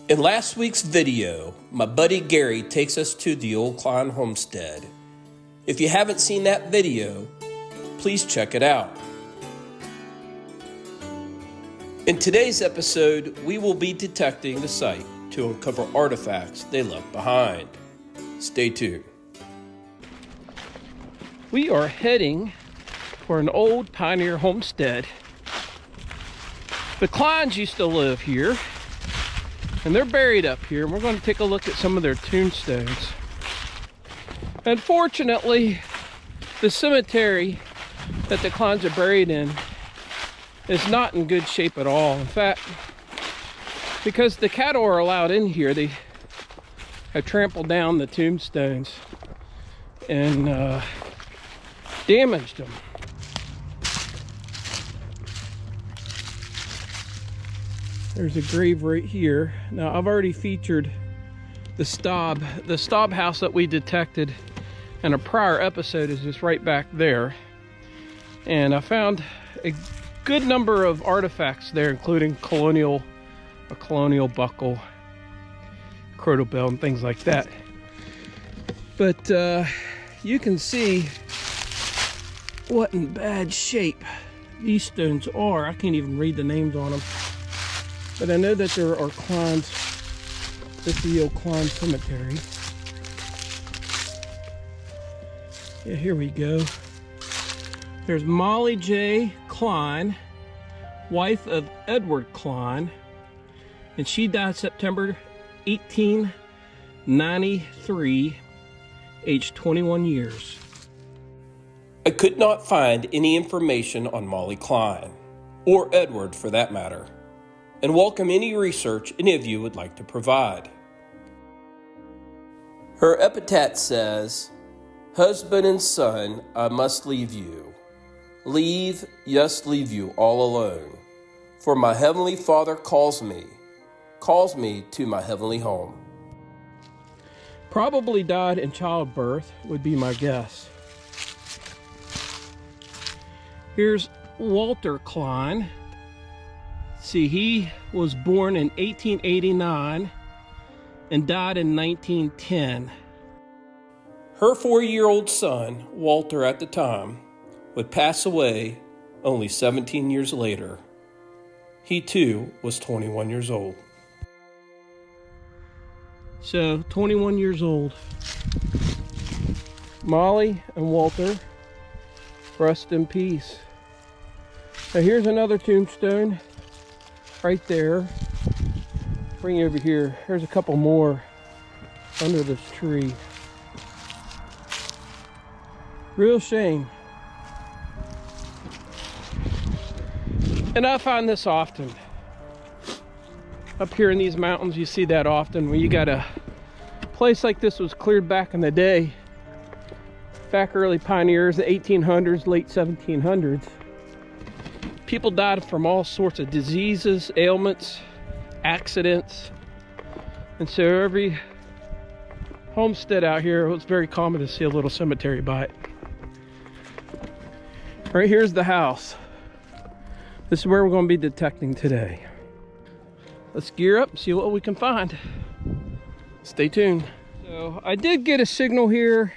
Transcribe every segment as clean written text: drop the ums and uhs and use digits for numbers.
In last week's video, my buddy Gary takes us to the old Kline Homestead. If you haven't seen that video, please check it out. In today's episode, we will be detecting the site to uncover artifacts they left behind. Stay tuned. We are heading for an old pioneer homestead. The Kleins used to live here, and they're buried up here, and we're going to take a look at some of their tombstones. Unfortunately, the cemetery that the Kleins are buried in is not in good shape at all. In fact, because the cattle are allowed in here, they have trampled down the tombstones and damaged them. There's a grave right here. Now, I've already featured the Staub house that we detected in a prior episode is just right back there. And I found a good number of artifacts there, including a colonial buckle, crotal bell, and things like that. But you can see what in bad shape these stones are. I can't even read the names on them. But I know that there are Kleins at the old Klein cemetery. Yeah, here we go. There's Molly J. Klein, wife of Edward Klein, and she died September 1893, aged 21 years. I could not find any information on Molly Klein, or Edward for that matter, and welcome any research any of you would like to provide. Her epitaph says, "Husband and son, I must leave you. Leave, yes, leave you all alone. For my heavenly Father calls me to my heavenly home." Probably died in childbirth, would be my guess. Here's Walter Klein. See, he was born in 1889 and died in 1910. Her 4-year-old son, Walter at the time, would pass away only 17 years later. He too was 21 years old. So, 21 years old. Molly and Walter, rest in peace. Now here's another tombstone right there. Bring you over here. There's a couple more under this tree. Real shame. And I find this often. Up here in these mountains, you see that often when you got a place like this was cleared back in the day. Back early pioneers, the 1800s, late 1700s. People died from all sorts of diseases, ailments, accidents. And so every homestead out here, it was very common to see a little cemetery by it. Right here's the house. This is where we're going to be detecting today. Let's gear up and see what we can find. Stay tuned. So I did get a signal here.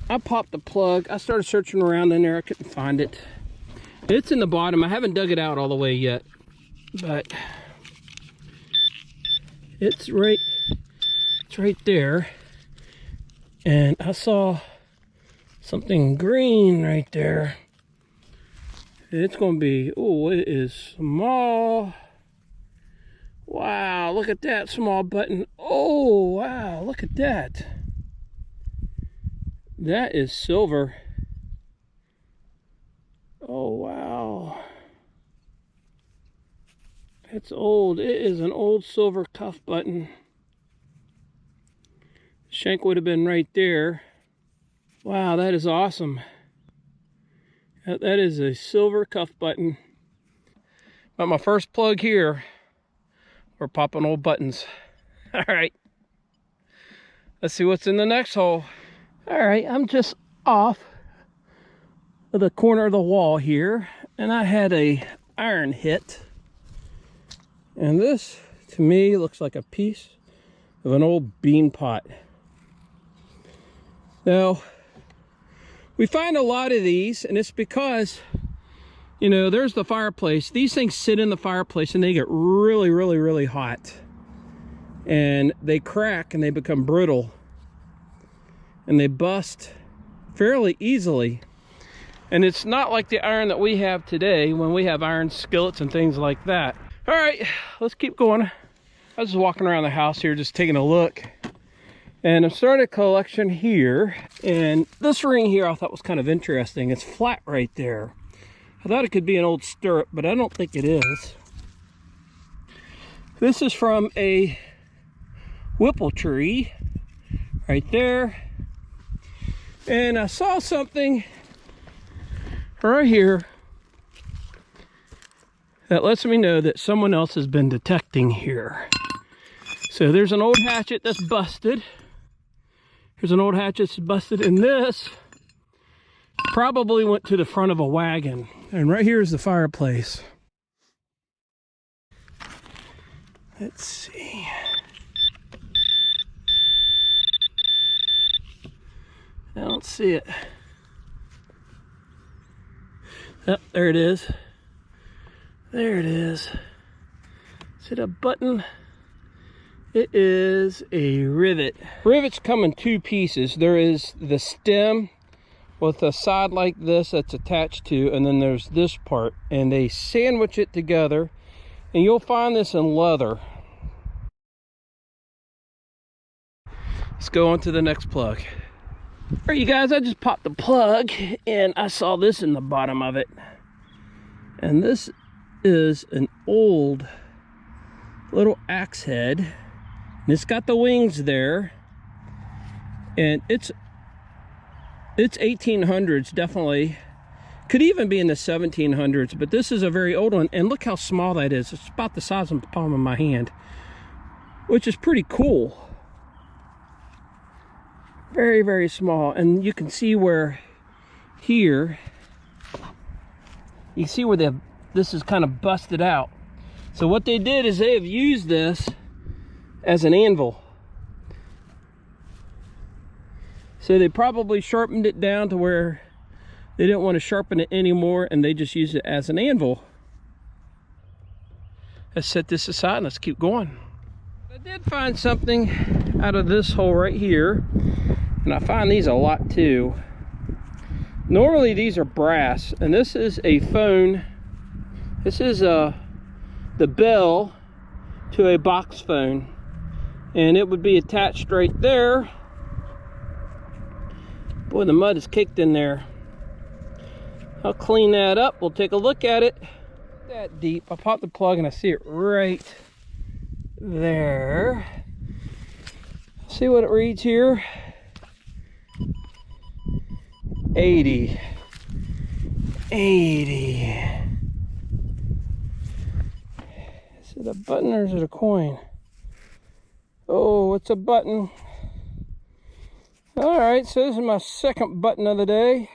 I popped the plug. I started searching around in there. I couldn't find it. It's in the bottom. I haven't dug it out all the way yet, but it's right there. And I saw something green right there. It's going to be, oh, it is small. Wow, look at that small button. Oh, wow, look at that. That is silver. Oh, wow. It's old. It is an old silver cuff button. Shank would have been right there. Wow, that is awesome. That is a silver cuff button. But my first plug here, we're popping old buttons. All right. Let's see what's in the next hole. All right, I'm just off of the corner of the wall here, and I had a iron hit, and this To me, it looks like a piece of an old bean pot. Now, we find a lot of these, and it's because, you know, there's the fireplace. These things sit in the fireplace and they get really, really, really hot. And they crack and they become brittle. And they bust fairly easily. And it's not like the iron that we have today when we have iron skillets and things like that. All right, let's keep going. I was just walking around the house here, just taking a look. And I've started a collection here. And this ring here I thought was kind of interesting. It's flat right there. I thought it could be an old stirrup, but I don't think it is. This is from a whipple tree right there. And I saw something right here that lets me know that someone else has been detecting here. So there's an old hatchet that's busted. Here's an old hatchet that's busted, and this probably went to the front of a wagon. And right here is the fireplace. Let's see. I don't see it. Oh, there it is. There it is. Is it a button? It is a rivet. Rivets come in two pieces. There is the stem with a side like this that's attached to, and then there's this part, and they sandwich it together, and you'll find this in leather. Let's go on to the next plug. All right, you guys, I just popped the plug and I saw this in the bottom of it. And this is an old little axe head. And it's got the wings there. And it's 1800s, definitely. Could even be in the 1700s, but this is a very old one. And look how small that is. It's about the size of the palm of my hand, which is pretty cool. Very, very small. And you can see where here, you see where this is kind of busted out. So what they did is they have used this as an anvil. So they probably sharpened it down to where they didn't want to sharpen it anymore, and they just used it as an anvil. Let's set this aside and let's keep going. I did find something out of this hole right here. And I find these a lot too. Normally these are brass, and this is a phone. This is the bell to a box phone, and it would be attached right there. Boy, the mud is caked in there. I'll clean that up. We'll take a look at it. That deep. I popped the plug and I see it right there. See what it reads here. 80. Is it a button or is it a coin? Oh, it's a button. All right, so this is my second button of the day.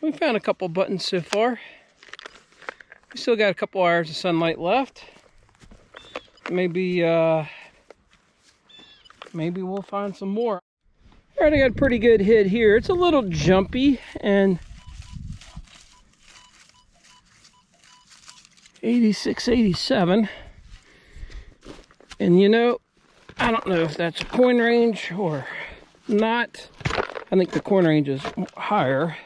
We found a couple buttons so far. We still got a couple hours of sunlight left. Maybe we'll find some more. All right, I got a pretty good hit here. It's a little jumpy, and 86, 87. And you know, I don't know if that's a coin range or not. I think the coin range is higher.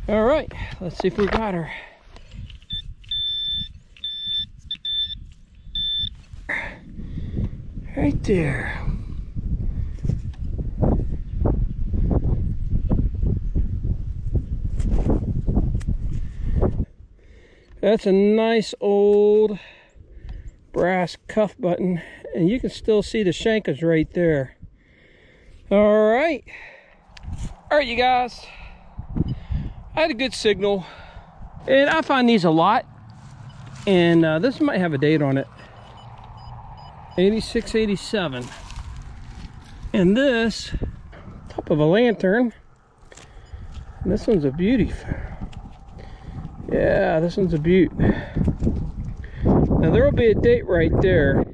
All right, let's see if we got her. Right there. That's a nice old brass cuff button, and you can still see the shankers right there. All right, you guys, I had a good signal, and I find these a lot, and this might have a date on it, 86, 87. And this, top of a lantern, and this one's a beauty. Yeah, this one's a beaut. Now there will be a date right there,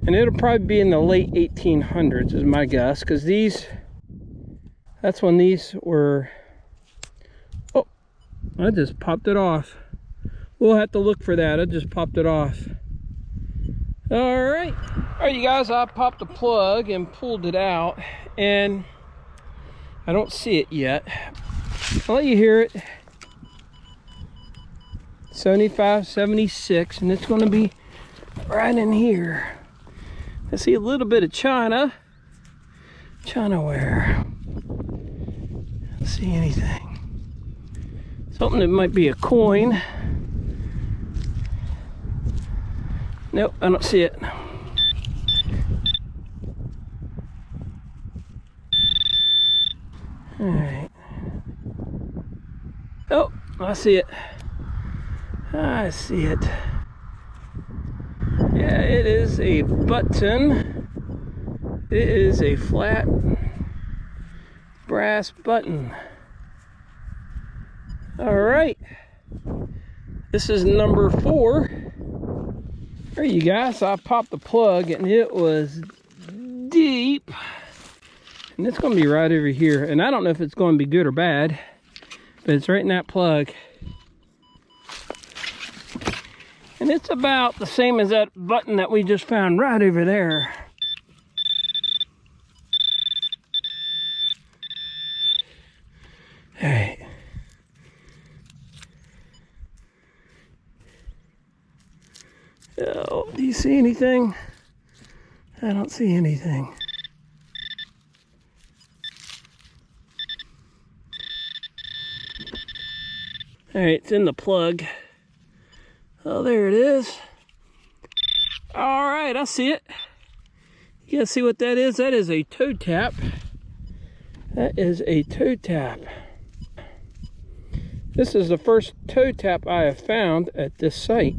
and it'll probably be in the late 1800s is my guess, because that's when these were. Oh, I just popped it off. We'll have to look for that. I just popped it off. All right, you guys, I popped the plug and pulled it out, and I don't see it yet. I'll let you hear it. 75, 76, and it's going to be right in here. I see a little bit of China ware. I don't see anything. Something that might be a coin. Nope, I don't see it. All right. Oh, I see it. I see it. Yeah, it is a button. It is a flat brass button. All right. This is number 4. There you guys. I popped the plug and it was deep. And it's going to be right over here. And I don't know if it's going to be good or bad, but it's right in that plug. And it's about the same as that button that we just found right over there. All right. Oh, do you see anything? I don't see anything. All right, it's in the plug. Oh, there it is. All right, I see it. You guys see what that is? That is a toe tap. That is a toe tap. This is the first toe tap I have found at this site.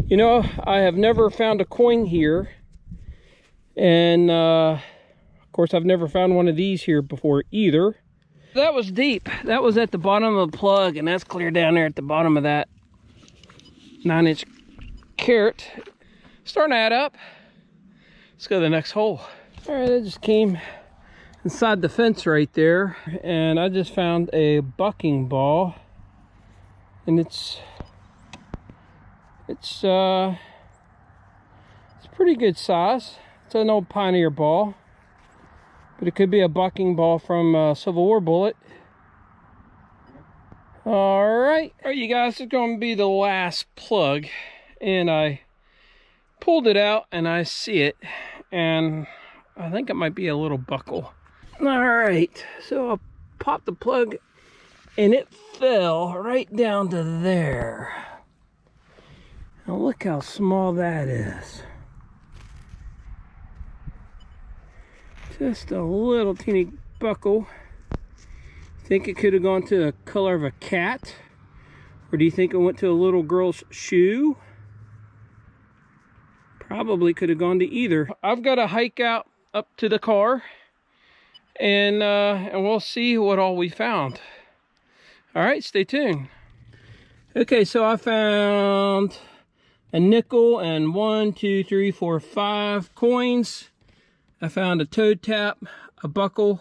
You know, I have never found a coin here. And, of course, I've never found one of these here before either. That was deep. That was at the bottom of the plug, and that's clear down there at the bottom of that 9-inch carat. Starting to add up. Let's go to the next hole. All right, I just came inside the fence right there, and I just found a bucking ball, and it's pretty good size. It's an old Pioneer ball, but it could be a bucking ball from a Civil War bullet. All right, you guys, it's going to be the last plug, and I pulled it out and I see it, and I think it might be a little buckle. All right, so I popped the plug and it fell right down to there. Now look how small that is. Just a little teeny buckle. Think it could have gone to the color of a cat? Or do you think it went to a little girl's shoe? Probably could have gone to either. I've got to hike out up to the car, and we'll see what all we found. All right, stay tuned. Okay, so I found a nickel and 1, 2, 3, 4, 5 coins. I found a toe tap, a buckle,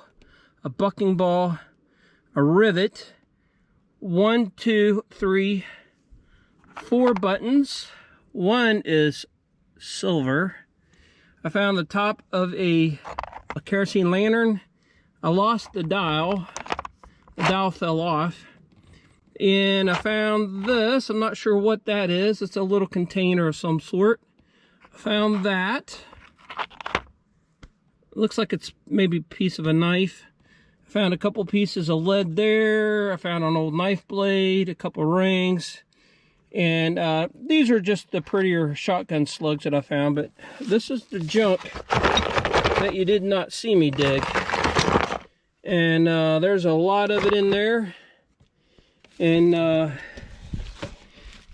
a bucking ball, a rivet, 1, 2, 3, 4 buttons. One is silver. I found the top of a kerosene lantern. I lost the dial. The dial fell off. And I found this. I'm not sure what that is. It's a little container of some sort. I found that. It looks like it's maybe a piece of a knife. I found a couple pieces of lead there. I found an old knife blade, a couple rings. And these are just the prettier shotgun slugs that I found, but this is the junk that you did not see me dig. And there's a lot of it in there. And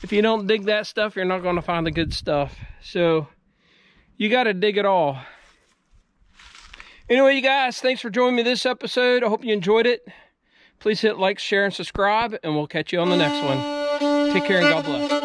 if you don't dig that stuff, you're not going to find the good stuff. So you got to dig it all. Anyway, you guys, thanks for joining me this episode. I hope you enjoyed it. Please hit like, share, and subscribe, and we'll catch you on the next one. Take care and God bless.